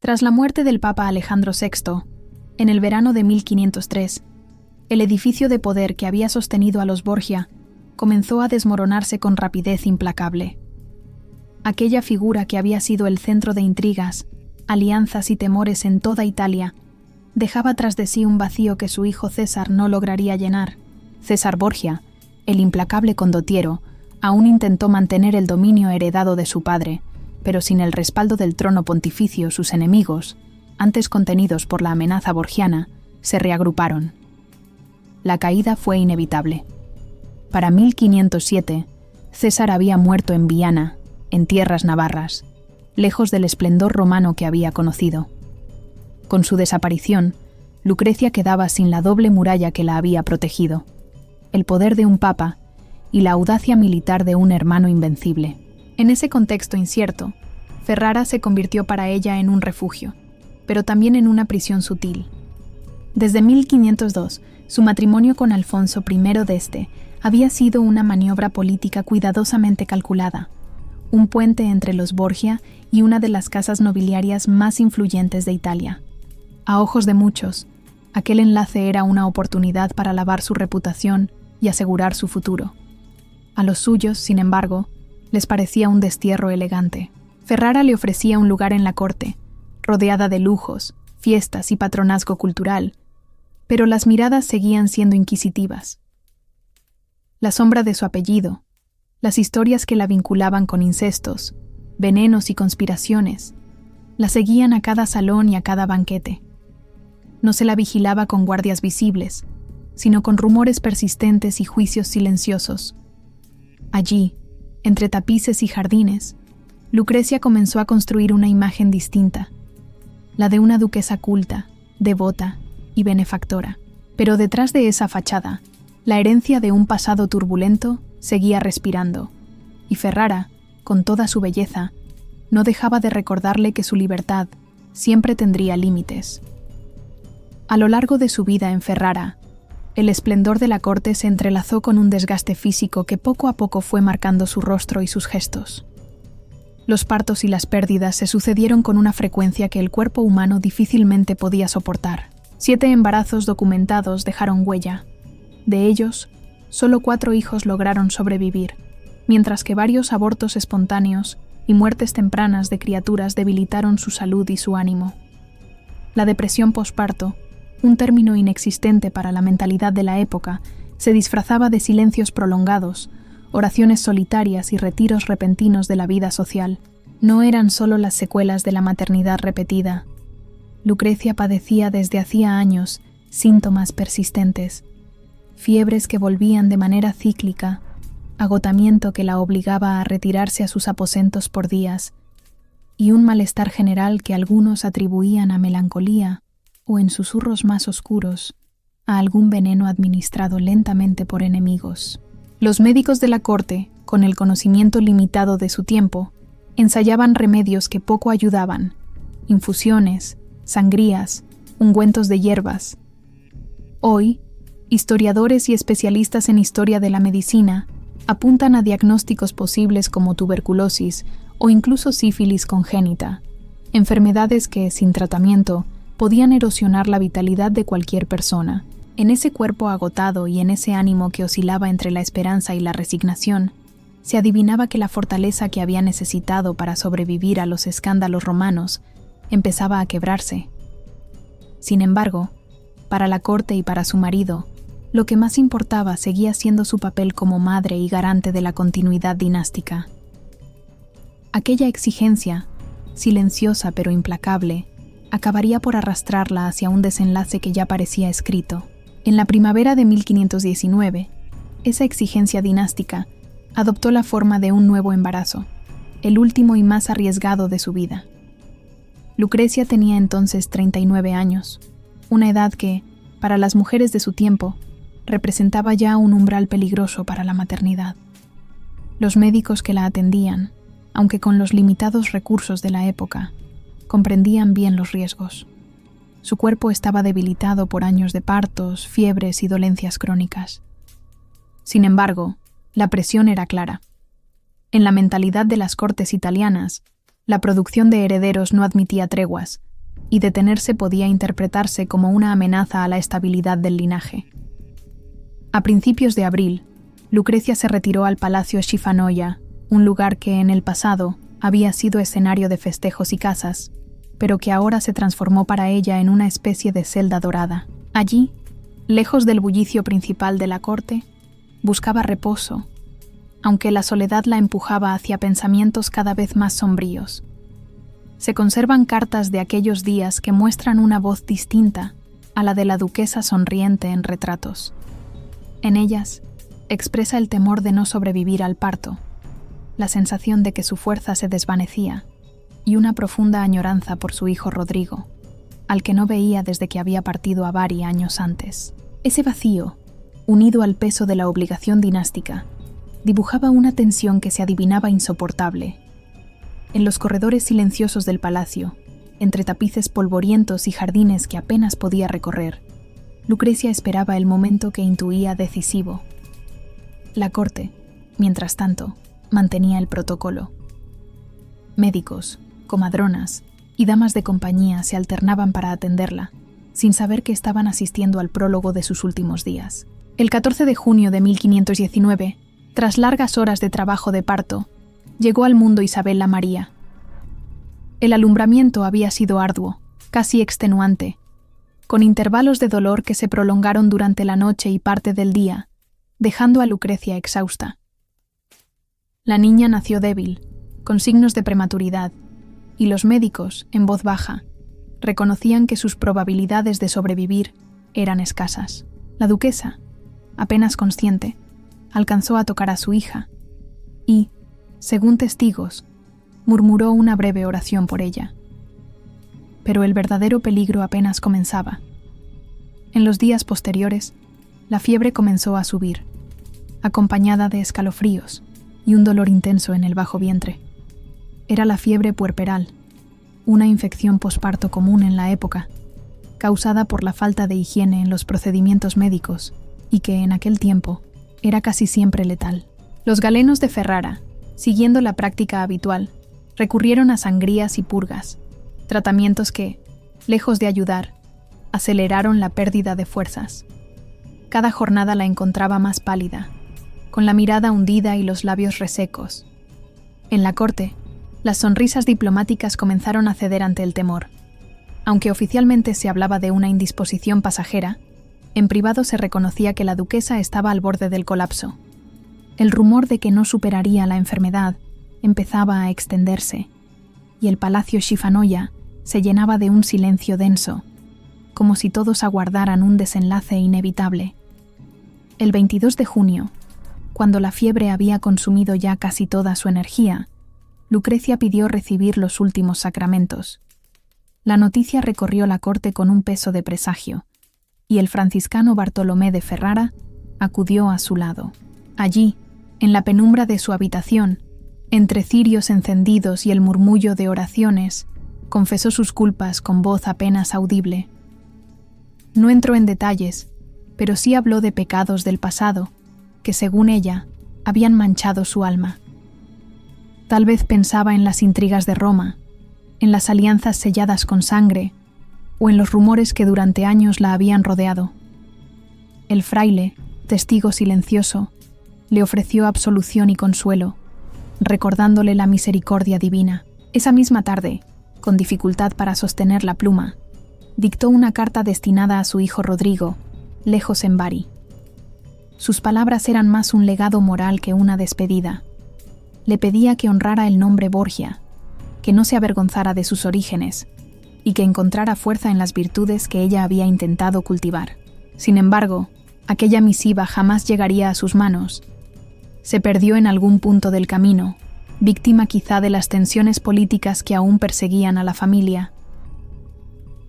Tras la muerte del Papa Alejandro VI, en el verano de 1503, el edificio de poder que había sostenido a los Borgia comenzó a desmoronarse con rapidez implacable. Aquella figura que había sido el centro de intrigas, alianzas y temores en toda Italia, dejaba tras de sí un vacío que su hijo César no lograría llenar. César Borgia, el implacable condottiero, aún intentó mantener el dominio heredado de su padre, pero sin el respaldo del trono pontificio sus enemigos, antes contenidos por la amenaza borgiana, se reagruparon. La caída fue inevitable. Para 1507, César había muerto en Viana, en tierras navarras, lejos del esplendor romano que había conocido. Con su desaparición, Lucrecia quedaba sin la doble muralla que la había protegido, el poder de un papa y la audacia militar de un hermano invencible. En ese contexto incierto, Ferrara se convirtió para ella en un refugio, pero también en una prisión sutil. Desde 1502, su matrimonio con Alfonso I d'Este había sido una maniobra política cuidadosamente calculada, un puente entre los Borgia y una de las casas nobiliarias más influyentes de Italia. A ojos de muchos, aquel enlace era una oportunidad para lavar su reputación y asegurar su futuro. A los suyos, sin embargo, les parecía un destierro elegante. Ferrara le ofrecía un lugar en la corte, rodeada de lujos, fiestas y patronazgo cultural, pero las miradas seguían siendo inquisitivas. La sombra de su apellido, las historias que la vinculaban con incestos, venenos y conspiraciones, la seguían a cada salón y a cada banquete. No se la vigilaba con guardias visibles, sino con rumores persistentes y juicios silenciosos. Allí, entre tapices y jardines, Lucrecia comenzó a construir una imagen distinta, la de una duquesa culta, devota y benefactora. Pero detrás de esa fachada, la herencia de un pasado turbulento seguía respirando, y Ferrara, con toda su belleza, no dejaba de recordarle que su libertad siempre tendría límites. A lo largo de su vida en Ferrara, el esplendor de la corte se entrelazó con un desgaste físico que poco a poco fue marcando su rostro y sus gestos. Los partos y las pérdidas se sucedieron con una frecuencia que el cuerpo humano difícilmente podía soportar. 7 embarazos documentados dejaron huella. De ellos, solo 4 hijos lograron sobrevivir, mientras que varios abortos espontáneos y muertes tempranas de criaturas debilitaron su salud y su ánimo. La depresión posparto, un término inexistente para la mentalidad de la época, se disfrazaba de silencios prolongados, oraciones solitarias y retiros repentinos de la vida social. No eran solo las secuelas de la maternidad repetida. Lucrecia padecía desde hacía años síntomas persistentes, fiebres que volvían de manera cíclica, agotamiento que la obligaba a retirarse a sus aposentos por días, y un malestar general que algunos atribuían a melancolía o, en susurros más oscuros, a algún veneno administrado lentamente por enemigos. Los médicos de la corte, con el conocimiento limitado de su tiempo, ensayaban remedios que poco ayudaban, infusiones, sangrías, ungüentos de hierbas. Hoy, historiadores y especialistas en historia de la medicina apuntan a diagnósticos posibles como tuberculosis o incluso sífilis congénita, enfermedades que, sin tratamiento, podían erosionar la vitalidad de cualquier persona. En ese cuerpo agotado y en ese ánimo que oscilaba entre la esperanza y la resignación, se adivinaba que la fortaleza que había necesitado para sobrevivir a los escándalos romanos empezaba a quebrarse. Sin embargo, para la corte y para su marido, lo que más importaba seguía siendo su papel como madre y garante de la continuidad dinástica. Aquella exigencia, silenciosa pero implacable, acabaría por arrastrarla hacia un desenlace que ya parecía escrito. En la primavera de 1519, esa exigencia dinástica adoptó la forma de un nuevo embarazo, el último y más arriesgado de su vida. Lucrecia tenía entonces 39 años, una edad que, para las mujeres de su tiempo, representaba ya un umbral peligroso para la maternidad. Los médicos que la atendían, aunque con los limitados recursos de la época, comprendían bien los riesgos. Su cuerpo estaba debilitado por años de partos, fiebres y dolencias crónicas. Sin embargo, la presión era clara. En la mentalidad de las cortes italianas, la producción de herederos no admitía treguas, y detenerse podía interpretarse como una amenaza a la estabilidad del linaje. A principios de abril, Lucrecia se retiró al Palacio Schifanoia, un lugar que en el pasado había sido escenario de festejos y casas, pero que ahora se transformó para ella en una especie de celda dorada. Allí, lejos del bullicio principal de la corte, buscaba reposo, aunque la soledad la empujaba hacia pensamientos cada vez más sombríos. Se conservan cartas de aquellos días que muestran una voz distinta a la de la duquesa sonriente en retratos. En ellas, expresa el temor de no sobrevivir al parto, la sensación de que su fuerza se desvanecía y una profunda añoranza por su hijo Rodrigo, al que no veía desde que había partido a Bari años antes. Ese vacío, unido al peso de la obligación dinástica, dibujaba una tensión que se adivinaba insoportable. En los corredores silenciosos del palacio, entre tapices polvorientos y jardines que apenas podía recorrer, Lucrecia esperaba el momento que intuía decisivo. La corte, mientras tanto, mantenía el protocolo. Médicos, comadronas y damas de compañía se alternaban para atenderla, sin saber que estaban asistiendo al prólogo de sus últimos días. El 14 de junio de 1519, tras largas horas de trabajo de parto, llegó al mundo Isabel la María. El alumbramiento había sido arduo, casi extenuante, con intervalos de dolor que se prolongaron durante la noche y parte del día, dejando a Lucrecia exhausta. La niña nació débil, con signos de prematuridad, y los médicos, en voz baja, reconocían que sus probabilidades de sobrevivir eran escasas. La duquesa, apenas consciente, alcanzó a tocar a su hija y, según testigos, murmuró una breve oración por ella. Pero el verdadero peligro apenas comenzaba. En los días posteriores, la fiebre comenzó a subir, acompañada de escalofríos y un dolor intenso en el bajo vientre. Era la fiebre puerperal, una infección posparto común en la época, causada por la falta de higiene en los procedimientos médicos y que, en aquel tiempo, era casi siempre letal. Los galenos de Ferrara, siguiendo la práctica habitual, recurrieron a sangrías y purgas, tratamientos que, lejos de ayudar, aceleraron la pérdida de fuerzas. Cada jornada la encontraba más pálida, con la mirada hundida y los labios resecos. En la corte, las sonrisas diplomáticas comenzaron a ceder ante el temor. Aunque oficialmente se hablaba de una indisposición pasajera, en privado se reconocía que la duquesa estaba al borde del colapso. El rumor de que no superaría la enfermedad empezaba a extenderse, y el palacio Schifanoia se llenaba de un silencio denso, como si todos aguardaran un desenlace inevitable. El 22 de junio, cuando la fiebre había consumido ya casi toda su energía, Lucrecia pidió recibir los últimos sacramentos. La noticia recorrió la corte con un peso de presagio, y el franciscano Bartolomé de Ferrara acudió a su lado. Allí, en la penumbra de su habitación, entre cirios encendidos y el murmullo de oraciones, confesó sus culpas con voz apenas audible. No entró en detalles, pero sí habló de pecados del pasado, que según ella, habían manchado su alma. Tal vez pensaba en las intrigas de Roma, en las alianzas selladas con sangre, o en los rumores que durante años la habían rodeado. El fraile, testigo silencioso, le ofreció absolución y consuelo, recordándole la misericordia divina. Esa misma tarde, con dificultad para sostener la pluma, dictó una carta destinada a su hijo Rodrigo, lejos en Bari. Sus palabras eran más un legado moral que una despedida. Le pedía que honrara el nombre Borgia, que no se avergonzara de sus orígenes y que encontrara fuerza en las virtudes que ella había intentado cultivar. Sin embargo, aquella misiva jamás llegaría a sus manos. Se perdió en algún punto del camino, víctima quizá de las tensiones políticas que aún perseguían a la familia.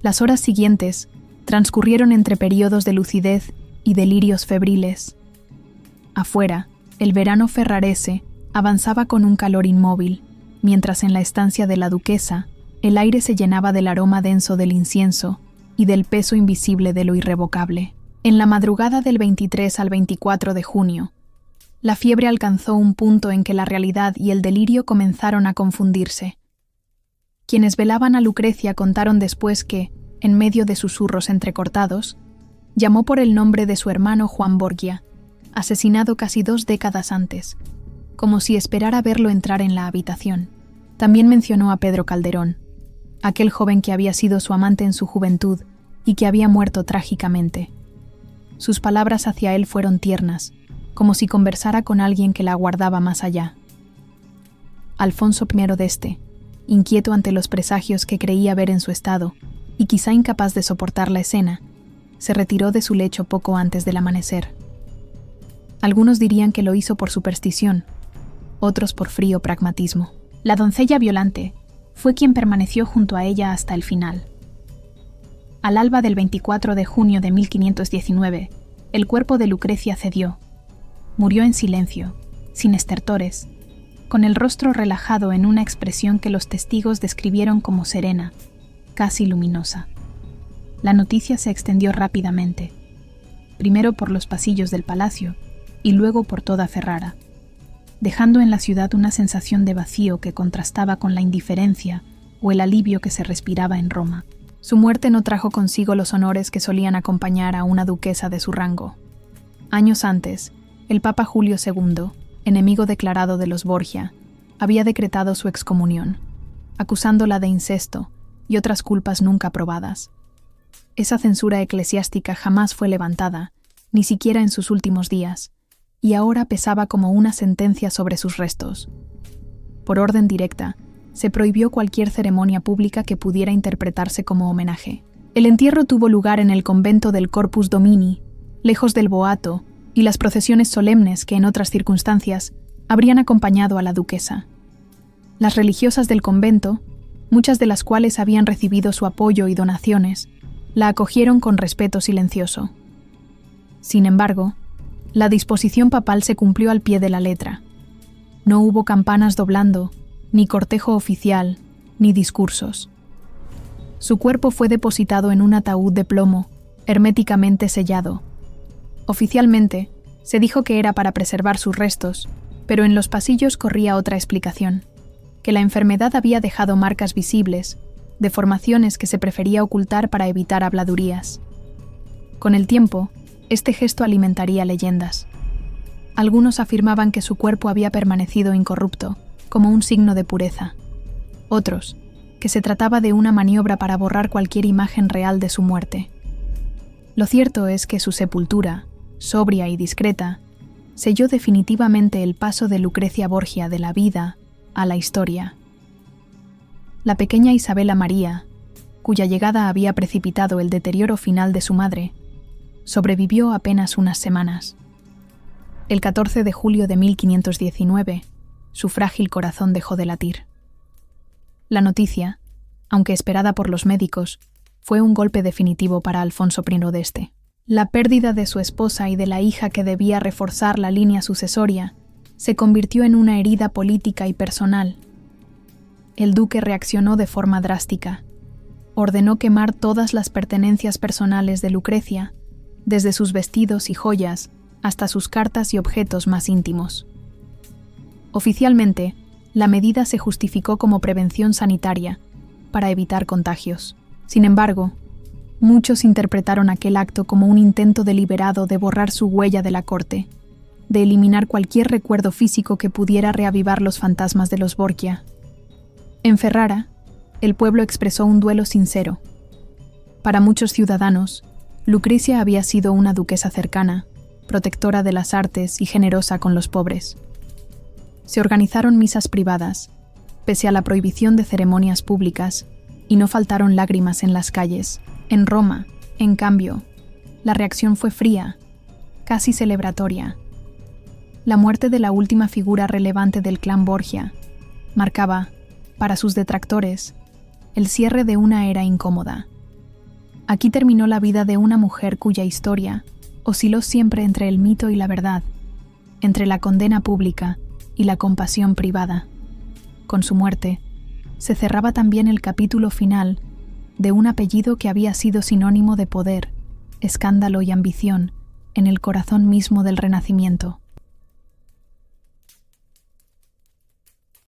Las horas siguientes transcurrieron entre periodos de lucidez y delirios febriles. Afuera, el verano ferrarese avanzaba con un calor inmóvil, mientras en la estancia de la duquesa el aire se llenaba del aroma denso del incienso y del peso invisible de lo irrevocable. En la madrugada del 23 al 24 de junio, la fiebre alcanzó un punto en que la realidad y el delirio comenzaron a confundirse. Quienes velaban a Lucrecia contaron después que, en medio de susurros entrecortados, llamó por el nombre de su hermano Juan Borgia, asesinado casi 2 décadas antes, como si esperara verlo entrar en la habitación. También mencionó a Pedro Calderón, aquel joven que había sido su amante en su juventud y que había muerto trágicamente. Sus palabras hacia él fueron tiernas, como si conversara con alguien que la aguardaba más allá. Alfonso I d'Este, inquieto ante los presagios que creía ver en su estado, y quizá incapaz de soportar la escena, se retiró de su lecho poco antes del amanecer. Algunos dirían que lo hizo por superstición, otros por frío pragmatismo. La doncella Violante fue quien permaneció junto a ella hasta el final. Al alba del 24 de junio de 1519, el cuerpo de Lucrecia cedió. Murió en silencio, sin estertores, con el rostro relajado en una expresión que los testigos describieron como serena, casi luminosa. La noticia se extendió rápidamente, primero por los pasillos del palacio y luego por toda Ferrara, dejando en la ciudad una sensación de vacío que contrastaba con la indiferencia o el alivio que se respiraba en Roma. Su muerte no trajo consigo los honores que solían acompañar a una duquesa de su rango. Años antes, el Papa Julio II, enemigo declarado de los Borgia, había decretado su excomunión, acusándola de incesto y otras culpas nunca probadas. Esa censura eclesiástica jamás fue levantada, ni siquiera en sus últimos días, y ahora pesaba como una sentencia sobre sus restos. Por orden directa, se prohibió cualquier ceremonia pública que pudiera interpretarse como homenaje. El entierro tuvo lugar en el convento del Corpus Domini, lejos del boato y las procesiones solemnes que en otras circunstancias habrían acompañado a la duquesa. Las religiosas del convento, muchas de las cuales habían recibido su apoyo y donaciones, la acogieron con respeto silencioso. Sin embargo, la disposición papal se cumplió al pie de la letra. No hubo campanas doblando, ni cortejo oficial, ni discursos. Su cuerpo fue depositado en un ataúd de plomo, herméticamente sellado. Oficialmente, se dijo que era para preservar sus restos, pero en los pasillos corría otra explicación, que la enfermedad había dejado marcas visibles, deformaciones que se prefería ocultar para evitar habladurías. Con el tiempo, este gesto alimentaría leyendas. Algunos afirmaban que su cuerpo había permanecido incorrupto, como un signo de pureza. Otros, que se trataba de una maniobra para borrar cualquier imagen real de su muerte. Lo cierto es que su sepultura, sobria y discreta, selló definitivamente el paso de Lucrecia Borgia de la vida a la historia. La pequeña Isabela María, cuya llegada había precipitado el deterioro final de su madre, sobrevivió apenas unas semanas. El 14 de julio de 1519, su frágil corazón dejó de latir. La noticia, aunque esperada por los médicos, fue un golpe definitivo para Alfonso I d'Este. La pérdida de su esposa y de la hija que debía reforzar la línea sucesoria se convirtió en una herida política y personal. El duque reaccionó de forma drástica. Ordenó quemar todas las pertenencias personales de Lucrecia, desde sus vestidos y joyas hasta sus cartas y objetos más íntimos. Oficialmente, la medida se justificó como prevención sanitaria, para evitar contagios. Sin embargo, muchos interpretaron aquel acto como un intento deliberado de borrar su huella de la corte, de eliminar cualquier recuerdo físico que pudiera reavivar los fantasmas de los Borgia. En Ferrara, el pueblo expresó un duelo sincero. Para muchos ciudadanos, Lucrecia había sido una duquesa cercana, protectora de las artes y generosa con los pobres. Se organizaron misas privadas, pese a la prohibición de ceremonias públicas, y no faltaron lágrimas en las calles. En Roma, en cambio, la reacción fue fría, casi celebratoria. La muerte de la última figura relevante del clan Borgia marcaba, para sus detractores, el cierre de una era incómoda. Aquí terminó la vida de una mujer cuya historia osciló siempre entre el mito y la verdad, entre la condena pública y la compasión privada. Con su muerte, se cerraba también el capítulo final de un apellido que había sido sinónimo de poder, escándalo y ambición en el corazón mismo del Renacimiento.